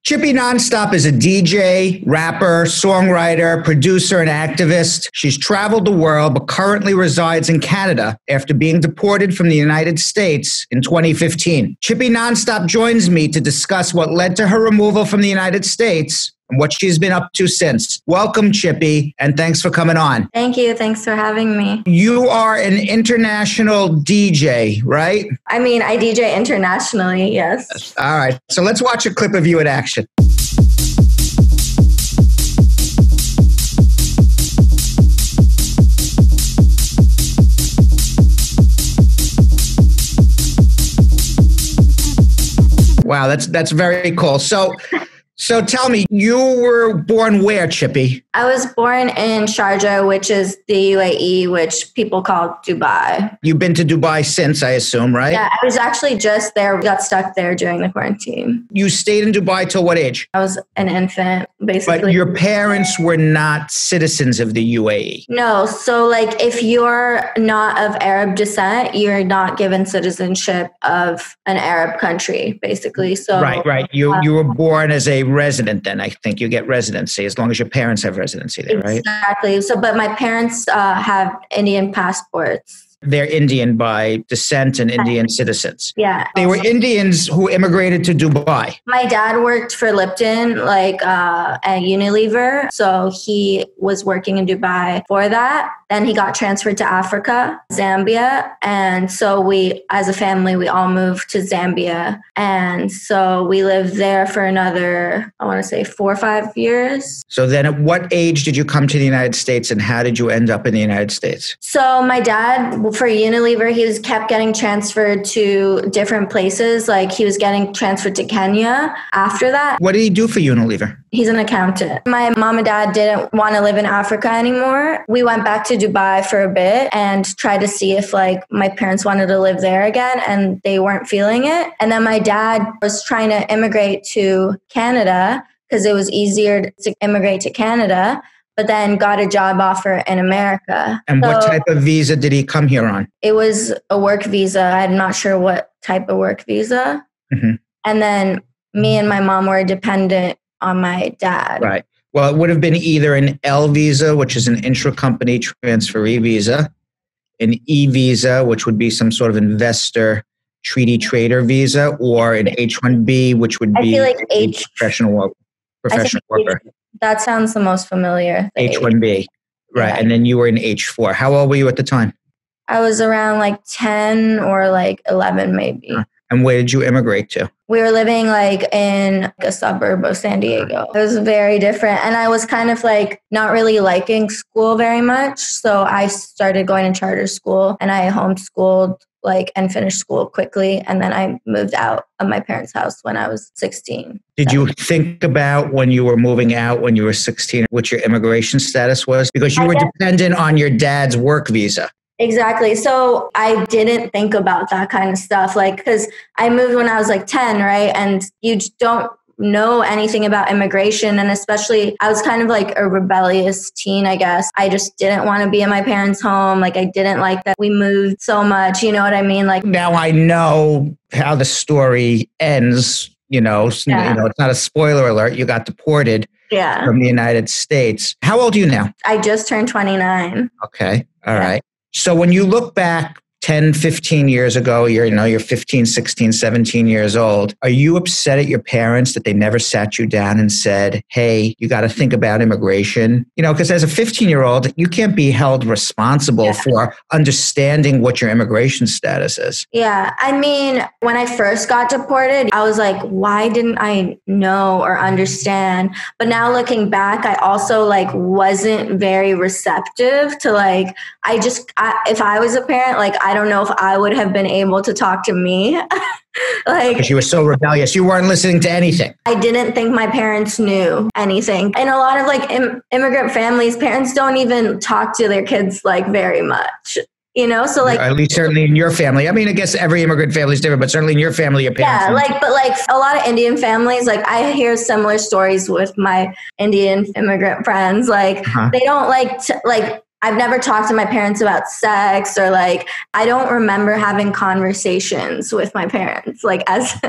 Chippy Nonstop is a DJ, rapper, songwriter, producer, and activist. She's traveled the world, but currently resides in Canada after being deported from the United States in 2015. Chippy Nonstop joins me to discuss what led to her removal from the United States and what she's been up to since. Welcome, Chippy, and thanks for coming on. Thank you. Thanks for having me. You are an international DJ, right? I mean, I DJ internationally, yes. All right. So let's watch a clip of you in action. Wow, that's very cool. So tell me, you were born where, Chippy? I was born in Sharjah, which is the UAE, which people call Dubai. You've been to Dubai since, I assume, right? Yeah, I was actually just there. We got stuck there during the quarantine. You stayed in Dubai till what age? I was an infant, basically. But your parents were not citizens of the UAE? No. So like if you're not of Arab descent, you're not given citizenship of an Arab country, basically. So Right. You were born as a resident then. I think you get residency as long as your parents have residency there, right? Exactly. So, but my parents have Indian passports. They're Indian by descent and Indian citizens. Yeah. They were Indians who immigrated to Dubai. My dad worked for Lipton, at Unilever. So he was working in Dubai for that. Then he got transferred to Africa, Zambia. And so we, as a family, we all moved to Zambia. And so we lived there for another, I want to say 4 or 5 years. So then at what age did you come to the United States and how did you end up in the United States? So my dad, for Unilever, he was kept getting transferred to different places. Like he was getting transferred to Kenya after that. What did he do for Unilever? He's an accountant. My mom and dad didn't want to live in Africa anymore. We went back to Dubai for a bit and tried to see if my parents wanted to live there again, and they weren't feeling it. And then my dad was trying to immigrate to Canada because it was easier to immigrate to Canada, but then got a job offer in America. And what type of visa did he come here on? It was a work visa. I'm not sure what type of work visa. Mm-hmm. And then me and my mom were dependent on my dad. Right. Well, it would have been either an L visa, which is an intra-company transferee visa, an E visa, which would be some sort of investor treaty trader visa, or an H-1B, which would be a professional worker. That sounds the most familiar. H-1B. Right. Yeah. And then you were in H-4. How old were you at the time? I was around 10 or 11 maybe. And where did you immigrate to? We were living in a suburb of San Diego. It was very different. And I was kind of not really liking school very much. So I started going to charter school and I homeschooled and finished school quickly. And then I moved out of my parents' house when I was 16. Did you think about when you were moving out when you were 16, what your immigration status was? Because you were dependent on your dad's work visa. Exactly. So I didn't think about that kind of stuff. Because I moved when I was 10, right? And you don't know anything about immigration. And especially I was kind of a rebellious teen, I guess. I just didn't want to be in my parents' home. I didn't like that we moved so much. You know what I mean? Now I know how the story ends, it's not a spoiler alert. You got deported from the United States. How old are you now? I just turned 29. Okay. All right. So when you look back 10, 15 years ago, you're 15, 16, 17 years old. Are you upset at your parents that they never sat you down and said, hey, you got to think about immigration? Because as a 15-year-old, you can't be held responsible for understanding what your immigration status is. Yeah. I mean, when I first got deported, I was like, why didn't I know or understand? But now looking back, I also wasn't very receptive to if I was a parent, I don't know if I would have been able to talk to me. Because you were so rebellious. You weren't listening to anything. I didn't think my parents knew anything. In a lot of immigrant families, parents don't even talk to their kids very much. So at least certainly in your family. I mean, I guess every immigrant family is different, but certainly in your family, your parents. Yeah, but a lot of Indian families, I hear similar stories with my Indian immigrant friends. They don't I've never talked to my parents about sex or I don't remember having conversations with my parents as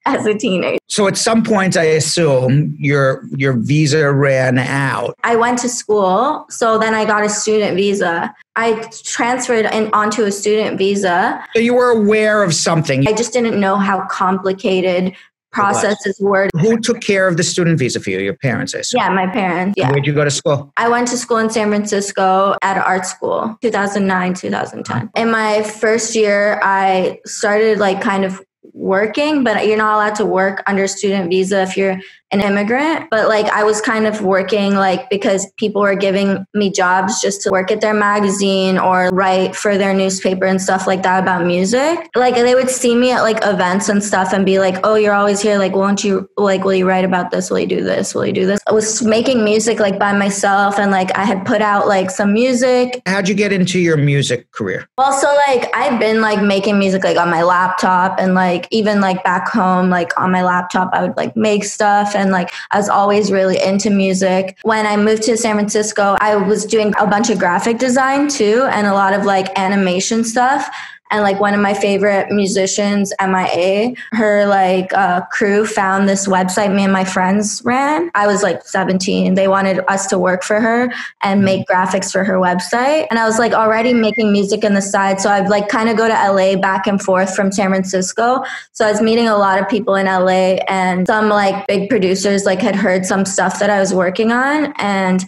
as a teenager. So at some point, I assume your visa ran out. I went to school, so then I got a student visa. I transferred onto a student visa. So you were aware of something. I just didn't know how complicated processes were. Who took care of the student visa for you? Your parents, I assume. Yeah, my parents. Yeah. Where'd you go to school? I went to school in San Francisco at art school, 2009, 2010. In my first year, I started like kind of working, but you're not allowed to work under student visa if you're an immigrant. But like I was kind of working like because people were giving me jobs just to work at their magazine or write for their newspaper and stuff like that about music. Like they would see me at like events and stuff and be like, oh, you're always here. Like, won't you, like, will you write about this? Will you do this? Will you do this? I was making music like by myself and like I had put out like some music. How'd you get into your music career? Well, so like I've been like making music like on my laptop and like even like back home, like on my laptop, I would like make stuff. And like I was always really into music. When I moved to San Francisco, I was doing a bunch of graphic design too and a lot of like animation stuff. And like one of my favorite musicians, MIA, her like crew found this website me and my friends ran. I was like 17. They wanted us to work for her and make graphics for her website. And I was like already making music on the side. So I'd like kind of go to LA back and forth from San Francisco. So I was meeting a lot of people in LA and some like big producers like had heard some stuff that I was working on. And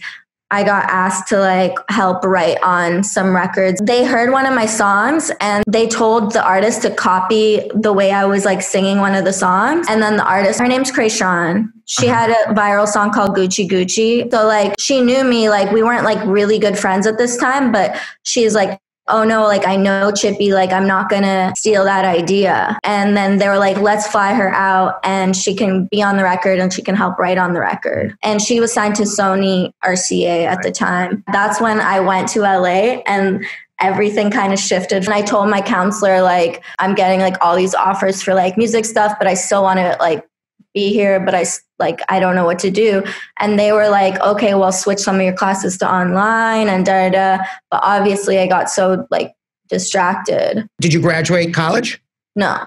I got asked to like help write on some records. They heard one of my songs and they told the artist to copy the way I was like singing one of the songs. And then the artist, her name's Krayshawn. She had a viral song called Gucci Gucci. So like she knew me, like we weren't like really good friends at this time, but she's like, oh no, like I know Chippy, like I'm not gonna steal that idea. And then they were like, let's fly her out and she can be on the record and she can help write on the record. And she was signed to Sony RCA at the time. That's when I went to LA and everything kind of shifted. And I told my counselor, like, I'm getting like all these offers for like music stuff, but I still want to like be here, but I don't know what to do. And they were like, okay, well, switch some of your classes to online and da. But obviously I got so like distracted. Did you graduate college? No.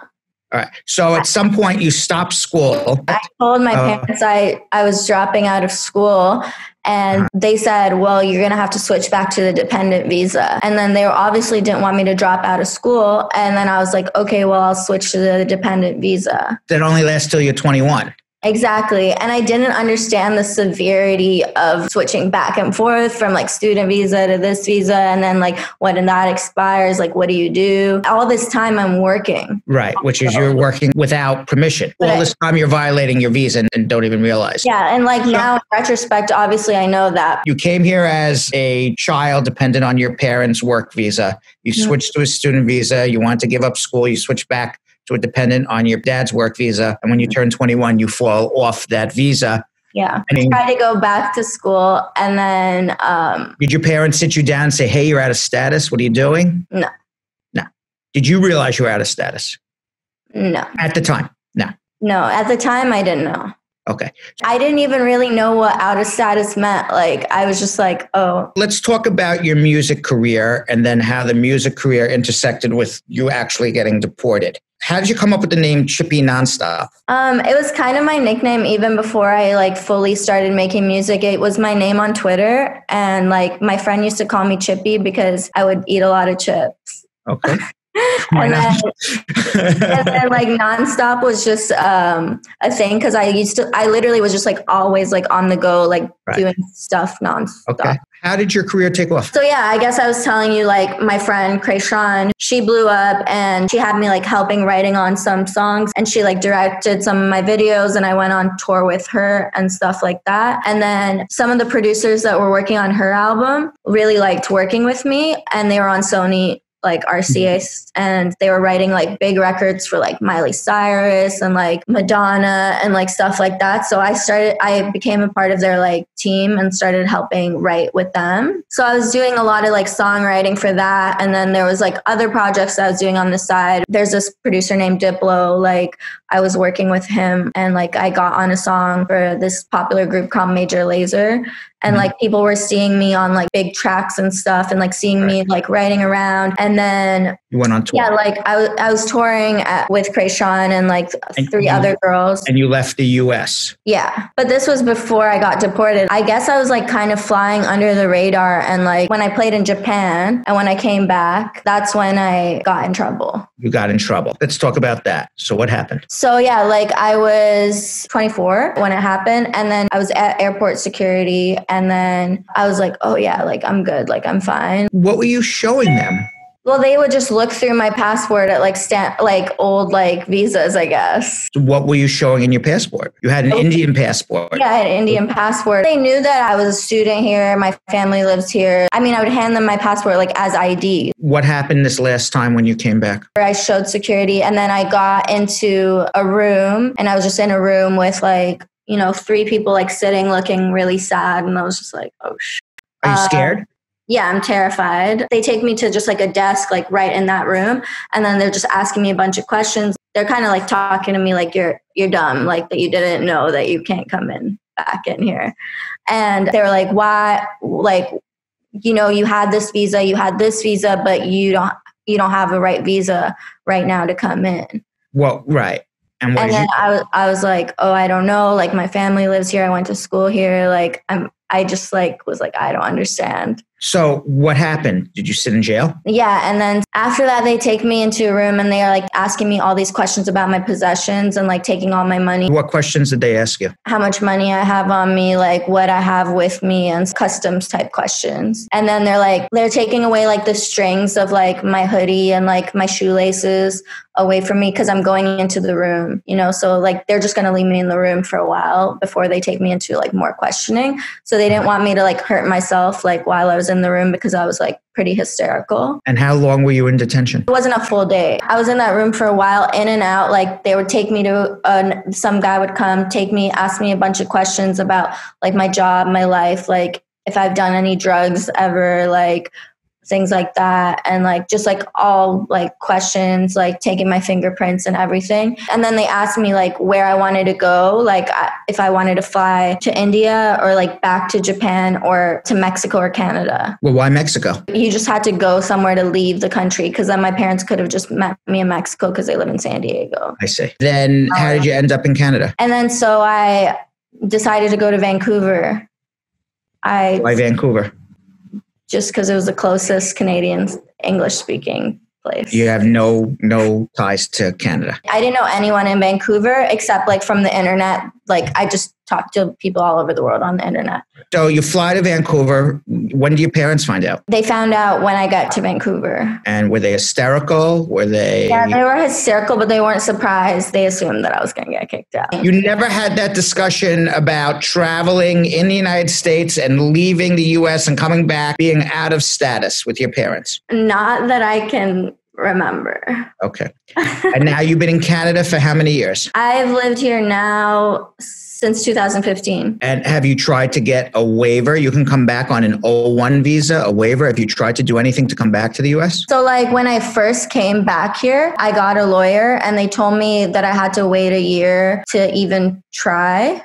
All right. So at some point you stopped school. I told my parents I was dropping out of school and they said, well, you're going to have to switch back to the dependent visa. And then they obviously didn't want me to drop out of school. And then I was like, okay, well, I'll switch to the dependent visa. That only lasts till you're 21. Exactly. And I didn't understand the severity of switching back and forth from like student visa to this visa. And then like when that expires, like what do you do? All this time I'm working. Right. Which is you're working without permission. All this time you're violating your visa and don't even realize. Yeah. And like now in retrospect, obviously I know that. You came here as a child dependent on your parents' work visa. You switched to a student visa. You wanted to give up school. You switched back to a dependent on your dad's work visa. And when you turn 21, you fall off that visa. Yeah. I tried to go back to school and then... Did your parents sit you down and say, hey, you're out of status? What are you doing? No. No. Did you realize you were out of status? No. At the time? No. No. At the time, I didn't know. Okay. I didn't even really know what out of status meant. Like, I was just like, oh. Let's talk about your music career and then how the music career intersected with you actually getting deported. How did you come up with the name Chippy Nonstop? It was kind of my nickname even before I like fully started making music. It was my name on Twitter. And like my friend used to call me Chippy because I would eat a lot of chips. Okay. and then like Nonstop was just a thing because I literally was just like always like on the go, like doing stuff nonstop. Okay. How did your career take off? So yeah, I guess I was telling you like my friend Krayshawn, she blew up and she had me like helping writing on some songs and she like directed some of my videos and I went on tour with her and stuff like that. And then some of the producers that were working on her album really liked working with me and they were on Sony like RCA and they were writing like big records for like Miley Cyrus and like Madonna and like stuff like that. So I became a part of their like team and started helping write with them. So I was doing a lot of like songwriting for that. And then there was like other projects that I was doing on the side. There's this producer named Diplo, like I was working with him and like I got on a song for this popular group called Major Lazer. And like people were seeing me on like big tracks and stuff and like seeing me like writing around. And And then You went on tour. yeah, like I was touring with Krayshawn and like three other girls. And you left the US. Yeah. But this was before I got deported. I guess I was like kind of flying under the radar. And like when I played in Japan and when I came back, that's when I got in trouble. You got in trouble. Let's talk about that. So what happened? So yeah, like I was 24 when it happened. And then I was at airport security. And then I was like, oh yeah, like I'm good. Like I'm fine. What were you showing them? Well, they would just look through my passport at like old like visas, I guess. What were you showing in your passport? You had an Indian passport. Yeah, I had an Indian passport. They knew that I was a student here. My family lives here. I mean, I would hand them my passport like as ID. What happened this last time when you came back? I showed security and then I got into a room and I was just in a room with like, you know, 3 people like sitting looking really sad. And I was just like, oh shit. Are you scared? Yeah, I'm terrified. They take me to just like a desk, like right in that room. And then they're just asking me a bunch of questions. They're kind of like talking to me like you're dumb, like that you didn't know that you can't come in back in here. And they were like, why? Like, you know, you had this visa, but you don't have the right visa right now to come in. Well, right. And then I was like, oh, I don't know. Like my family lives here. I went to school here. Like I just like was like, I don't understand. So what happened? Did you sit in jail? Yeah. And then after that, they take me into a room and they are like asking me all these questions about my possessions and like taking all my money. What questions did they ask you? How much money I have on me, like what I have with me and customs type questions. And then they're taking away like the strings of like my hoodie and like my shoelaces away from me because I'm going into the room, you know? So like they're just going to leave me in the room for a while before they take me into like more questioning. So they didn't want me to like hurt myself like while I was in the room because I was like pretty hysterical. And how long were you in detention? It wasn't a full day. I was in that room for a while, in and out. Like they would take me to some guy would come, take me, ask me a bunch of questions about like my job, my life, like if I've done any drugs ever, like things like that. And like, just like all like questions, like taking my fingerprints and everything. And then they asked me like where I wanted to go, like if I wanted to fly to India or like back to Japan or to Mexico or Canada. Well, why Mexico? You just had to go somewhere to leave the country because then my parents could have just met me in Mexico because they live in San Diego. I see. Then how did you end up in Canada? And then so I decided to go to Vancouver. Why Vancouver? Just because it was the closest Canadian English-speaking place. You have no ties to Canada. I didn't know anyone in Vancouver except like from the internet. Like I just talked to people all over the world on the internet. So you fly to Vancouver. When do your parents find out? They found out when I got to Vancouver. And were they hysterical? Were they? Yeah, they were hysterical, but they weren't surprised. They assumed that I was going to get kicked out. You never had that discussion about traveling in the United States and leaving the U.S. and coming back, being out of status with your parents? Not that I can remember. Okay. And now you've been in Canada for how many years? I've lived here now since 2015. And have you tried to get a waiver? You can come back on an O1 visa, a waiver. Have you tried to do anything to come back to the U.S.? So like when I first came back here, I got a lawyer and they told me that I had to wait a year to even try.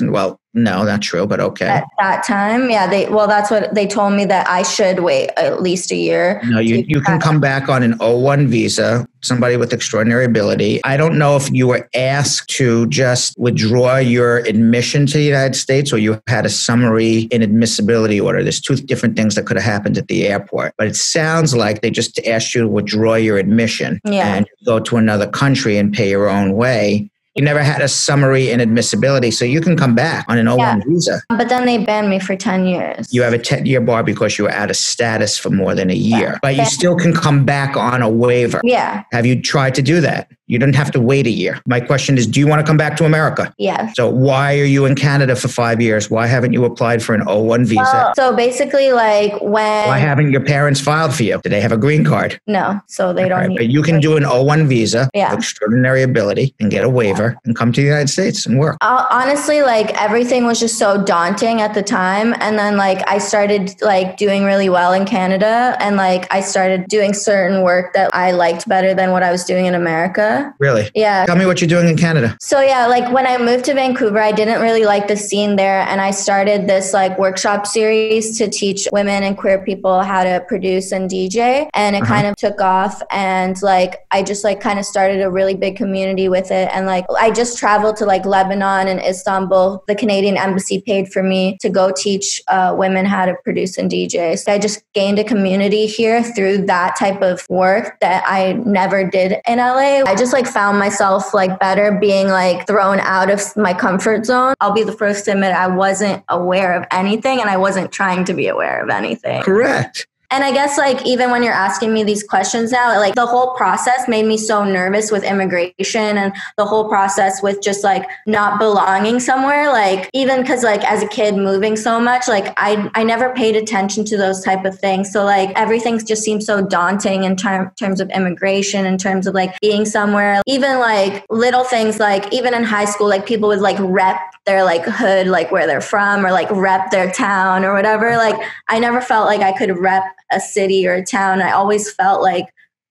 Well, no, not true, but okay. At that time, yeah, that's what they told me, that I should wait at least a year. No, you can come back on an O1 visa, somebody with extraordinary ability. I don't know if you were asked to just withdraw your admission to the United States or you had a summary inadmissibility order. There's 2 different things that could have happened at the airport. But it sounds like they just asked you to withdraw your admission and go to another country and pay your own way. You never had a summary inadmissibility, so you can come back on an O1 visa. But then they banned me for 10 years. You have a 10-year bar because you were out of status for more than a year. But you still can come back on a waiver. Yeah. Have you tried to do that? You don't have to wait a year. My question is, do you want to come back to America? Yeah. So why are you in Canada for 5 years? Why haven't you applied for an O1 visa? Well, so basically like Why haven't your parents filed for you? Do they have a green card? No, so they don't need. But you can do an O1 visa, extraordinary ability, and get a waiver and come to the United States and work. Honestly, like everything was just so daunting at the time. And then like I started like doing really well in Canada and like I started doing certain work that I liked better than what I was doing in America. Canada. Really? Yeah. Tell me what you're doing in Canada. So yeah, like when I moved to Vancouver, I didn't really like the scene there. And I started this like workshop series to teach women and queer people how to produce and DJ. And it kind of took off. And like, I just like kind of started a really big community with it. And like, I just traveled to like Lebanon and Istanbul. The Canadian embassy paid for me to go teach women how to produce and DJ. So I just gained a community here through that type of work that I never did in LA. I just like found myself like better being like thrown out of my comfort zone. I'll be the first to admit I wasn't aware of anything and I wasn't trying to be aware of anything. Correct. And I guess like even when you're asking me these questions now, like the whole process made me so nervous with immigration and the whole process with just like not belonging somewhere. Like even because like as a kid moving so much, like I never paid attention to those type of things. So like everything just seems so daunting in terms of immigration, in terms of like being somewhere. Even like little things like even in high school, like people would like rep their like hood, like where they're from, or like rep their town or whatever. Like I never felt like I could rep a city or a town. I always felt like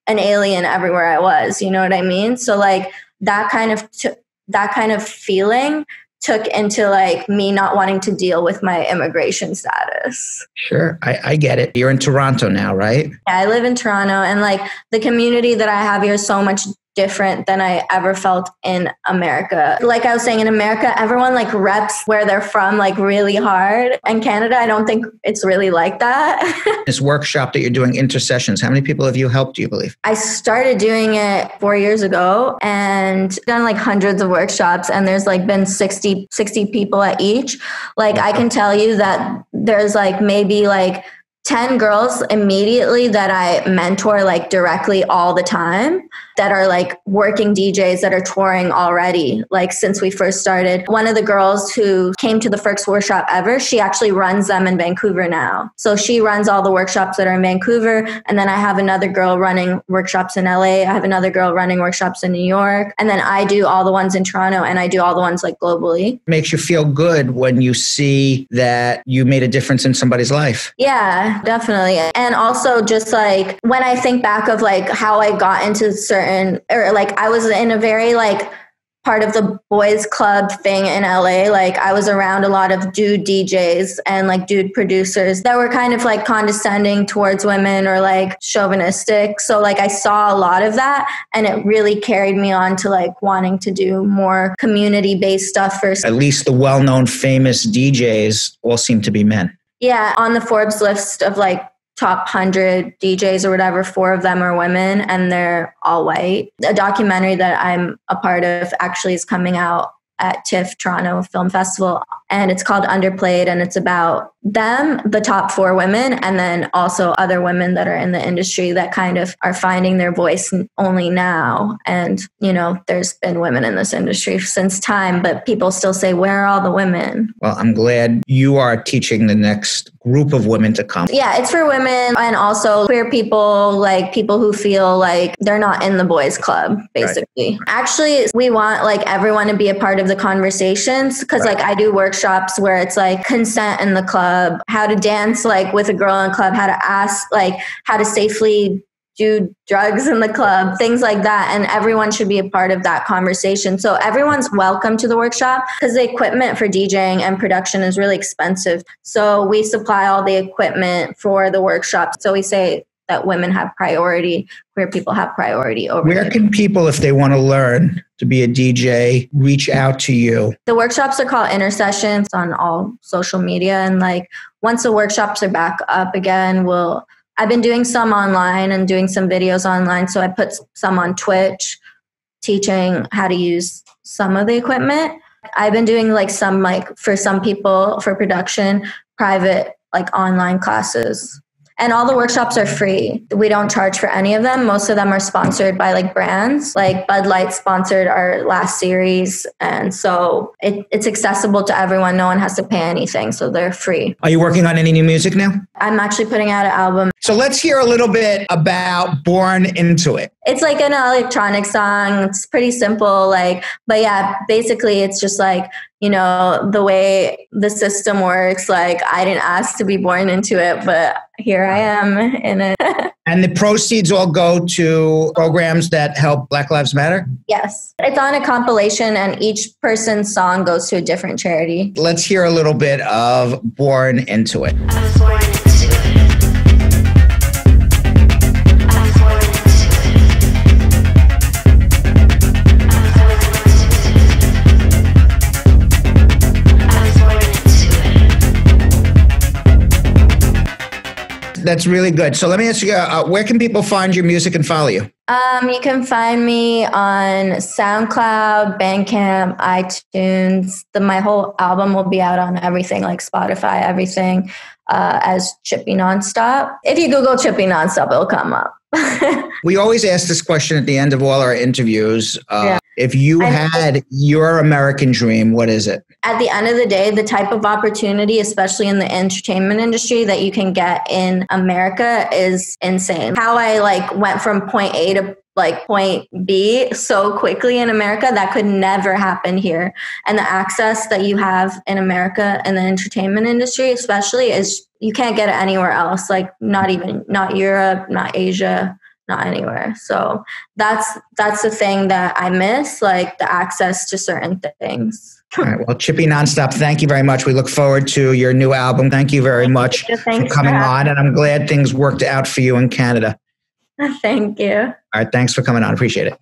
an alien everywhere I was, you know what I mean? So like that kind of feeling took into like me not wanting to deal with my immigration status. Sure. I get it. You're in Toronto now, right? Yeah, I live in Toronto, and like the community that I have here is so much different than I ever felt in America. Like I was saying, in America, everyone like reps where they're from like really hard. In Canada, I don't think it's really like that. This workshop that you're doing, Intersessions, how many people have you helped, do you believe? I started doing it 4 years ago and done like hundreds of workshops, and there's like been 60 people at each. Like I can tell you that there's like maybe like 10 girls immediately that I mentor like directly all the time that are like working DJs that are touring already, like since we first started. One of the girls who came to the first workshop ever, she actually runs them in Vancouver now. So she runs all the workshops that are in Vancouver. And then I have another girl running workshops in LA. I have another girl running workshops in New York. And then I do all the ones in Toronto, and I do all the ones like globally. Makes you feel good when you see that you made a difference in somebody's life. Yeah, definitely. And also just like when I think back of like how I got into or like I was in a very like part of the boys club thing in LA. Like I was around a lot of dude DJs and like dude producers that were kind of like condescending towards women or like chauvinistic. So like I saw a lot of that, and it really carried me on to like wanting to do more community-based stuff first. At least the well-known famous DJs all seem to be men. Yeah, on the Forbes list of like top 100 DJs or whatever, 4 of them are women, and they're all white. A documentary that I'm a part of actually is coming out at TIFF Toronto Film Festival, and it's called Underplayed, and it's about them, the top 4 women, and then also other women that are in the industry that kind of are finding their voice only now. And, you know, there's been women in this industry since time, but people still say, where are all the women? Well, I'm glad you are teaching the next group of women to come. Yeah, it's for women and also queer people, like people who feel like they're not in the boys club, basically. Right. Actually, we want like everyone to be a part of the conversations, because like I do workshops where it's like consent in the club, how to dance like with a girl in a club, how to ask, like how to safely do drugs in the club, things like that. And everyone should be a part of that conversation. So everyone's welcome to the workshop, because the equipment for DJing and production is really expensive. So we supply all the equipment for the workshop. So we say that women have priority, queer people have priority over. Where can people, if they want to learn to be a DJ, reach out to you? The workshops are called Intersessions on all social media. And like once the workshops are back up again, I've been doing some online and doing some videos online. So I put some on Twitch, teaching how to use some of the equipment. I've been doing like some, like for some people for production, private, like online classes. And all the workshops are free. We don't charge for any of them. Most of them are sponsored by like brands, like Bud Light sponsored our last series. And so it's accessible to everyone. No one has to pay anything. So they're free. Are you working on any new music now? I'm actually putting out an album. So let's hear a little bit about Born Into It. It's like an electronic song. It's pretty simple. Like, but yeah, basically it's just like, you know, the way the system works. Like, I didn't ask to be born into it, but here I am in it. And the proceeds all go to programs that help Black Lives Matter? Yes. It's on a compilation and each person's song goes to a different charity. Let's hear a little bit of Born Into It. That's really good. So let me ask you, where can people find your music and follow you? You can find me on SoundCloud, Bandcamp, iTunes. My whole album will be out on everything, like Spotify, everything, as Chippy Nonstop. If you Google Chippy Nonstop, it'll come up. We always ask this question at the end of all our interviews. If you had your American dream, what is it? At the end of the day, the type of opportunity, especially in the entertainment industry, that you can get in America is insane. How I went from point A to point B so quickly in America, that could never happen here. And the access that you have in America in the entertainment industry, especially, is you can't get it anywhere else. Like not Europe, not Asia, not anywhere. So that's the thing that I miss, like the access to certain things. All right. Well, Chippy Nonstop, thank you very much. We look forward to your new album. Thank you very much for coming on. And I'm glad things worked out for you in Canada. Thank you. All right. Thanks for coming on. Appreciate it.